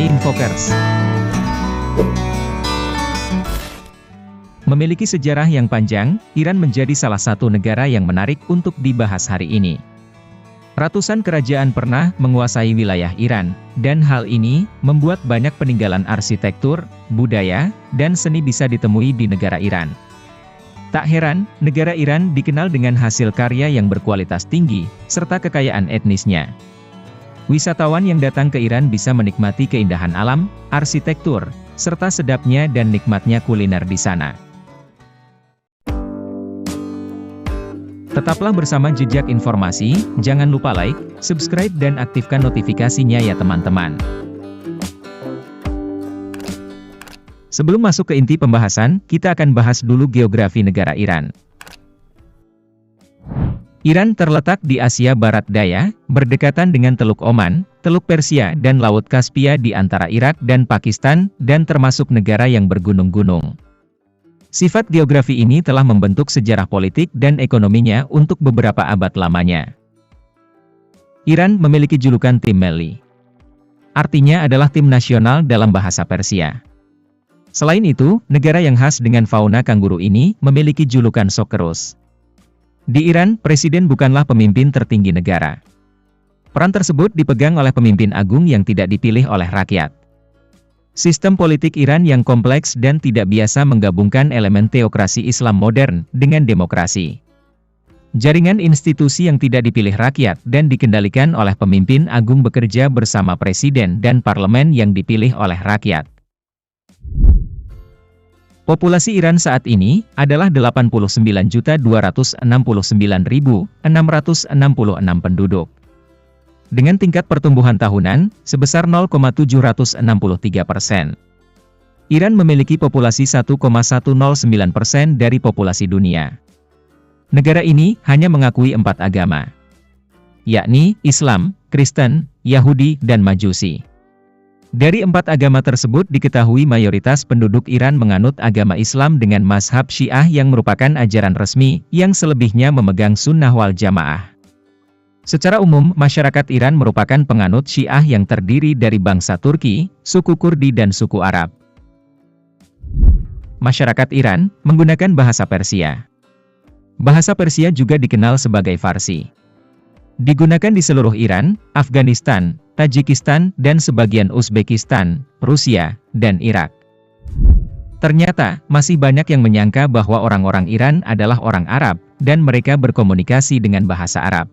Hai Infokers. Memiliki sejarah yang panjang, Iran menjadi salah satu negara yang menarik untuk dibahas hari ini. Ratusan kerajaan pernah menguasai wilayah Iran, dan hal ini membuat banyak peninggalan arsitektur, budaya, dan seni bisa ditemui di negara Iran. Tak heran, negara Iran dikenal dengan hasil karya yang berkualitas tinggi, serta kekayaan etnisnya. Wisatawan yang datang ke Iran bisa menikmati keindahan alam, arsitektur, serta sedapnya dan nikmatnya kuliner di sana. Tetaplah bersama Jejak Informasi, jangan lupa like, subscribe dan aktifkan notifikasinya ya teman-teman. Sebelum masuk ke inti pembahasan, kita akan bahas dulu geografi negara Iran. Iran terletak di Asia Barat Daya, berdekatan dengan Teluk Oman, Teluk Persia dan Laut Kaspia di antara Irak dan Pakistan, dan termasuk negara yang bergunung-gunung. Sifat geografi ini telah membentuk sejarah politik dan ekonominya untuk beberapa abad lamanya. Iran memiliki julukan Tim Melli. Artinya adalah tim nasional dalam bahasa Persia. Selain itu, negara yang khas dengan fauna kanguru ini memiliki julukan Sokerus. Di Iran, presiden bukanlah pemimpin tertinggi negara. Peran tersebut dipegang oleh pemimpin agung yang tidak dipilih oleh rakyat. Sistem politik Iran yang kompleks dan tidak biasa menggabungkan elemen teokrasi Islam modern dengan demokrasi. Jaringan institusi yang tidak dipilih rakyat dan dikendalikan oleh pemimpin agung bekerja bersama presiden dan parlemen yang dipilih oleh rakyat. Populasi Iran saat ini adalah 89.269.666 penduduk. Dengan tingkat pertumbuhan tahunan sebesar 0,763%. Iran memiliki populasi 1,109% dari populasi dunia. Negara ini hanya mengakui 4 agama, yakni Islam, Kristen, Yahudi, dan Majusi. Dari 4 agama tersebut diketahui mayoritas penduduk Iran menganut agama Islam dengan mazhab Syiah yang merupakan ajaran resmi, yang selebihnya memegang sunnah wal jamaah. Secara umum, masyarakat Iran merupakan penganut Syiah yang terdiri dari bangsa Turki, suku Kurdi dan suku Arab. Masyarakat Iran menggunakan bahasa Persia. Bahasa Persia juga dikenal sebagai Farsi. Digunakan di seluruh Iran, Afghanistan, Tajikistan, dan sebagian Uzbekistan, Rusia, dan Irak. Ternyata, masih banyak yang menyangka bahwa orang-orang Iran adalah orang Arab, dan mereka berkomunikasi dengan bahasa Arab.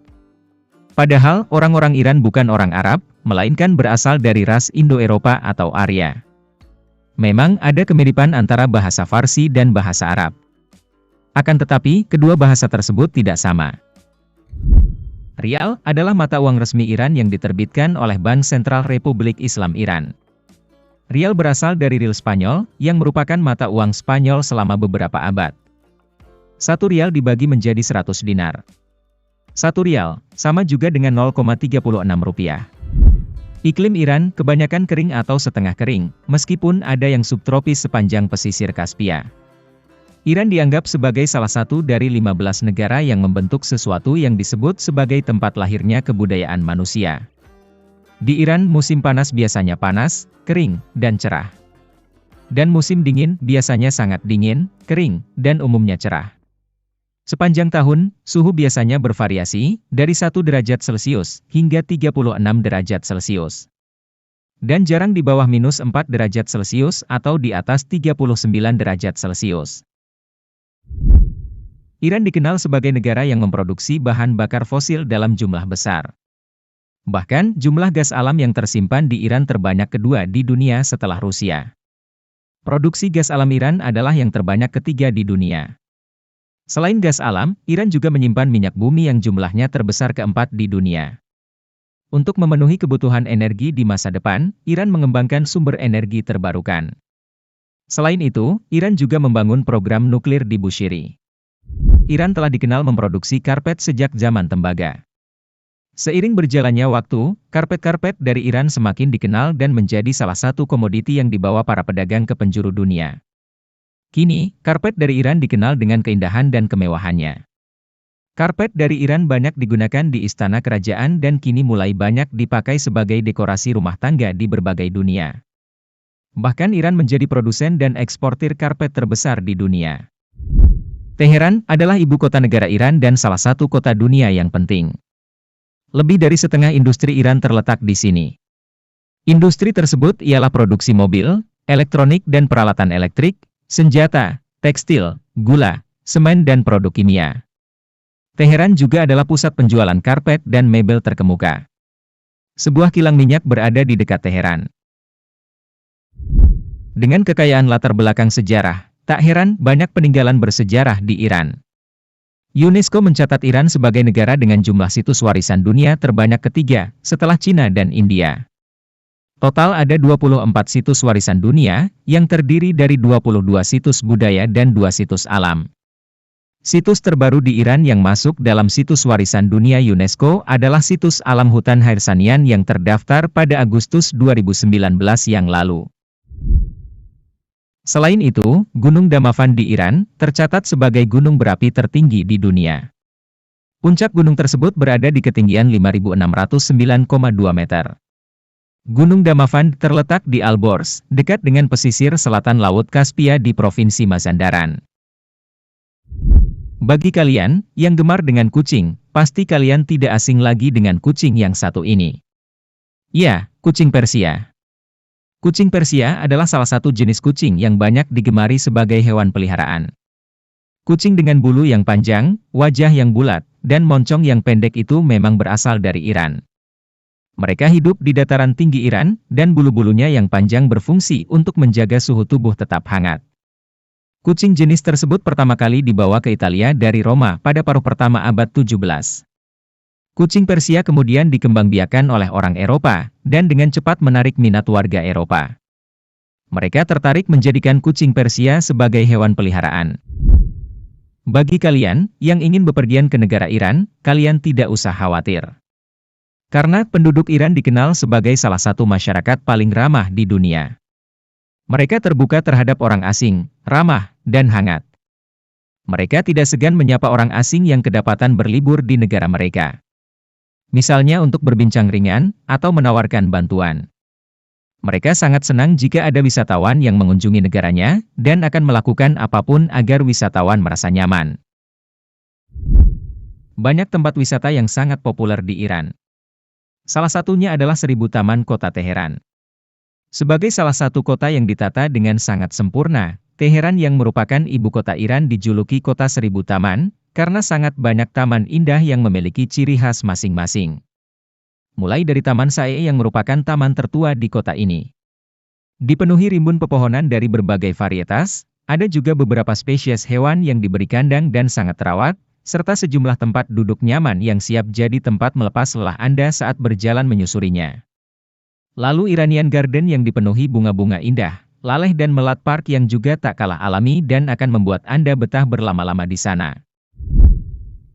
Padahal, orang-orang Iran bukan orang Arab, melainkan berasal dari ras Indo-Eropa atau Arya. Memang ada kemiripan antara bahasa Farsi dan bahasa Arab. Akan tetapi, kedua bahasa tersebut tidak sama. Rial adalah mata uang resmi Iran yang diterbitkan oleh Bank Sentral Republik Islam Iran. Rial berasal dari rial Spanyol, yang merupakan mata uang Spanyol selama beberapa abad. 1 rial dibagi menjadi 100 dinar. 1 rial, sama juga dengan 0,36 rupiah. Iklim Iran kebanyakan kering atau setengah kering, meskipun ada yang subtropis sepanjang pesisir Kaspia. Iran dianggap sebagai salah satu dari 15 negara yang membentuk sesuatu yang disebut sebagai tempat lahirnya kebudayaan manusia. Di Iran musim panas biasanya panas, kering, dan cerah. Dan musim dingin biasanya sangat dingin, kering, dan umumnya cerah. Sepanjang tahun, suhu biasanya bervariasi, dari 1 derajat Celcius hingga 36 derajat Celcius. Dan jarang di bawah minus 4 derajat Celcius atau di atas 39 derajat Celcius. Iran dikenal sebagai negara yang memproduksi bahan bakar fosil dalam jumlah besar. Bahkan, jumlah gas alam yang tersimpan di Iran terbanyak kedua di dunia setelah Rusia. Produksi gas alam Iran adalah yang terbanyak ketiga di dunia. Selain gas alam, Iran juga menyimpan minyak bumi yang jumlahnya terbesar keempat di dunia. Untuk memenuhi kebutuhan energi di masa depan, Iran mengembangkan sumber energi terbarukan. Selain itu, Iran juga membangun program nuklir di Bushehr. Iran telah dikenal memproduksi karpet sejak zaman tembaga. Seiring berjalannya waktu, karpet-karpet dari Iran semakin dikenal dan menjadi salah satu komoditi yang dibawa para pedagang ke penjuru dunia. Kini, karpet dari Iran dikenal dengan keindahan dan kemewahannya. Karpet dari Iran banyak digunakan di istana kerajaan dan kini mulai banyak dipakai sebagai dekorasi rumah tangga di berbagai dunia. Bahkan Iran menjadi produsen dan eksportir karpet terbesar di dunia. Teheran adalah ibu kota negara Iran dan salah satu kota dunia yang penting. Lebih dari setengah industri Iran terletak di sini. Industri tersebut ialah produksi mobil, elektronik dan peralatan elektrik, senjata, tekstil, gula, semen dan produk kimia. Teheran juga adalah pusat penjualan karpet dan mebel terkemuka. Sebuah kilang minyak berada di dekat Teheran. Dengan kekayaan latar belakang sejarah, tak heran banyak peninggalan bersejarah di Iran. UNESCO mencatat Iran sebagai negara dengan jumlah situs warisan dunia terbanyak ketiga, setelah Cina dan India. Total ada 24 situs warisan dunia, yang terdiri dari 22 situs budaya dan 2 situs alam. Situs terbaru di Iran yang masuk dalam situs warisan dunia UNESCO adalah situs alam hutan Harsanian yang terdaftar pada Agustus 2019 yang lalu. Selain itu, Gunung Damavand di Iran tercatat sebagai gunung berapi tertinggi di dunia. Puncak gunung tersebut berada di ketinggian 5.609,2 meter. Gunung Damavand terletak di Alborz, dekat dengan pesisir selatan Laut Kaspia di Provinsi Mazandaran. Bagi kalian yang gemar dengan kucing, pasti kalian tidak asing lagi dengan kucing yang satu ini. Ya, kucing Persia. Kucing Persia adalah salah satu jenis kucing yang banyak digemari sebagai hewan peliharaan. Kucing dengan bulu yang panjang, wajah yang bulat, dan moncong yang pendek itu memang berasal dari Iran. Mereka hidup di dataran tinggi Iran, dan bulu-bulunya yang panjang berfungsi untuk menjaga suhu tubuh tetap hangat. Kucing jenis tersebut pertama kali dibawa ke Italia dari Roma pada paruh pertama abad 17. Kucing Persia kemudian dikembangbiakan oleh orang Eropa, dan dengan cepat menarik minat warga Eropa. Mereka tertarik menjadikan kucing Persia sebagai hewan peliharaan. Bagi kalian yang ingin bepergian ke negara Iran, kalian tidak usah khawatir. Karena penduduk Iran dikenal sebagai salah satu masyarakat paling ramah di dunia. Mereka terbuka terhadap orang asing, ramah, dan hangat. Mereka tidak segan menyapa orang asing yang kedapatan berlibur di negara mereka. Misalnya untuk berbincang ringan, atau menawarkan bantuan. Mereka sangat senang jika ada wisatawan yang mengunjungi negaranya, dan akan melakukan apapun agar wisatawan merasa nyaman. Banyak tempat wisata yang sangat populer di Iran. Salah satunya adalah Seribu Taman Kota Teheran. Sebagai salah satu kota yang ditata dengan sangat sempurna, Teheran yang merupakan ibu kota Iran dijuluki Kota Seribu Taman, karena sangat banyak taman indah yang memiliki ciri khas masing-masing. Mulai dari Taman Sae yang merupakan taman tertua di kota ini. Dipenuhi rimbun pepohonan dari berbagai varietas, ada juga beberapa spesies hewan yang diberi kandang dan sangat terawat, serta sejumlah tempat duduk nyaman yang siap jadi tempat melepas lelah Anda saat berjalan menyusurinya. Lalu Iranian Garden yang dipenuhi bunga-bunga indah, laleh dan melat park yang juga tak kalah alami dan akan membuat Anda betah berlama-lama di sana.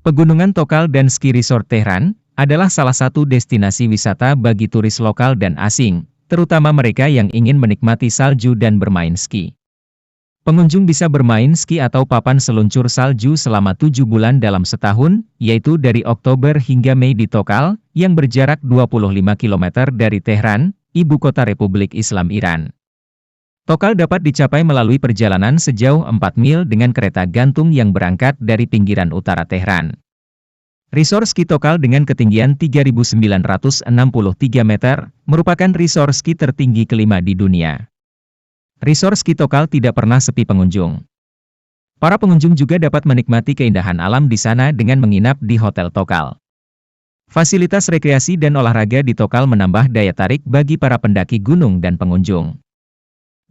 Pegunungan Tokal dan Ski Resort Tehran adalah salah satu destinasi wisata bagi turis lokal dan asing, terutama mereka yang ingin menikmati salju dan bermain ski. Pengunjung bisa bermain ski atau papan seluncur salju selama 7 bulan dalam setahun, yaitu dari Oktober hingga Mei di Tokal, yang berjarak 25 km dari Tehran, ibu kota Republik Islam Iran. Tokal dapat dicapai melalui perjalanan sejauh 4 mil dengan kereta gantung yang berangkat dari pinggiran utara Tehran. Resort ski Tokal dengan ketinggian 3.963 meter, merupakan resort ski tertinggi kelima di dunia. Resort ski Tokal tidak pernah sepi pengunjung. Para pengunjung juga dapat menikmati keindahan alam di sana dengan menginap di Hotel Tokal. Fasilitas rekreasi dan olahraga di Tokal menambah daya tarik bagi para pendaki gunung dan pengunjung.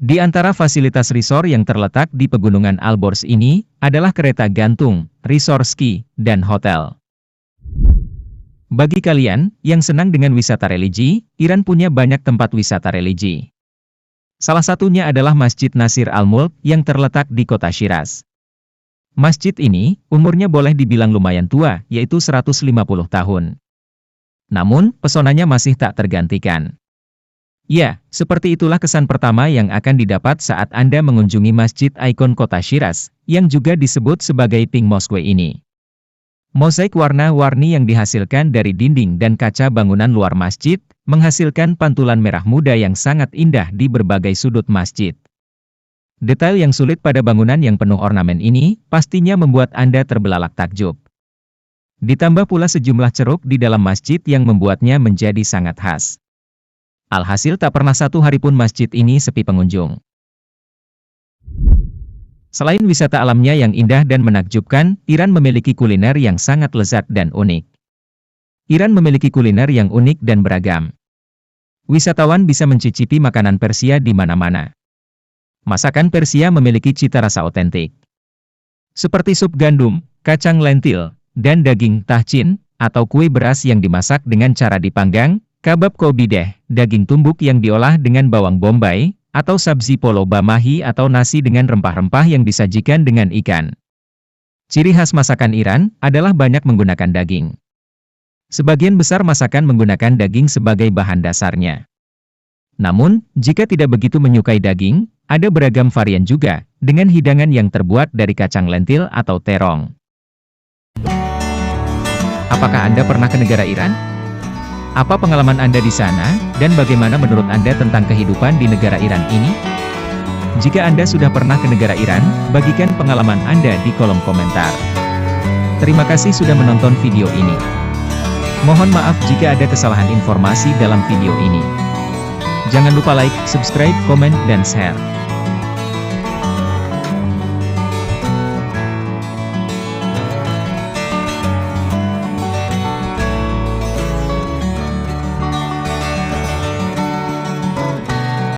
Di antara fasilitas resort yang terletak di Pegunungan Alborz ini, adalah kereta gantung, resort ski, dan hotel. Bagi kalian yang senang dengan wisata religi, Iran punya banyak tempat wisata religi. Salah satunya adalah Masjid Nasir Al-Mulk yang terletak di kota Shiraz. Masjid ini, umurnya boleh dibilang lumayan tua, yaitu 150 tahun. Namun, pesonanya masih tak tergantikan. Ya, seperti itulah kesan pertama yang akan didapat saat Anda mengunjungi Masjid ikon kota Shiraz, yang juga disebut sebagai Pink Mosque ini. Mozaik warna-warni yang dihasilkan dari dinding dan kaca bangunan luar masjid, menghasilkan pantulan merah muda yang sangat indah di berbagai sudut masjid. Detail yang sulit pada bangunan yang penuh ornamen ini, pastinya membuat Anda terbelalak takjub. Ditambah pula sejumlah ceruk di dalam masjid yang membuatnya menjadi sangat khas. Alhasil tak pernah satu hari pun masjid ini sepi pengunjung. Selain wisata alamnya yang indah dan menakjubkan, Iran memiliki kuliner yang sangat lezat dan unik. Iran memiliki kuliner yang unik dan beragam. Wisatawan bisa mencicipi makanan Persia di mana-mana. Masakan Persia memiliki cita rasa otentik. Seperti sup gandum, kacang lentil, dan daging tahcin, atau kue beras yang dimasak dengan cara dipanggang, kebab kobideh, daging tumbuk yang diolah dengan bawang bombay, atau sabzi polo bamahi atau nasi dengan rempah-rempah yang disajikan dengan ikan. Ciri khas masakan Iran adalah banyak menggunakan daging. Sebagian besar masakan menggunakan daging sebagai bahan dasarnya. Namun, jika tidak begitu menyukai daging, ada beragam varian juga, dengan hidangan yang terbuat dari kacang lentil atau terong. Apakah Anda pernah ke negara Iran? Apa pengalaman Anda di sana, dan bagaimana menurut Anda tentang kehidupan di negara Iran ini? Jika Anda sudah pernah ke negara Iran, bagikan pengalaman Anda di kolom komentar. Terima kasih sudah menonton video ini. Mohon maaf jika ada kesalahan informasi dalam video ini. Jangan lupa like, subscribe, komen, dan share.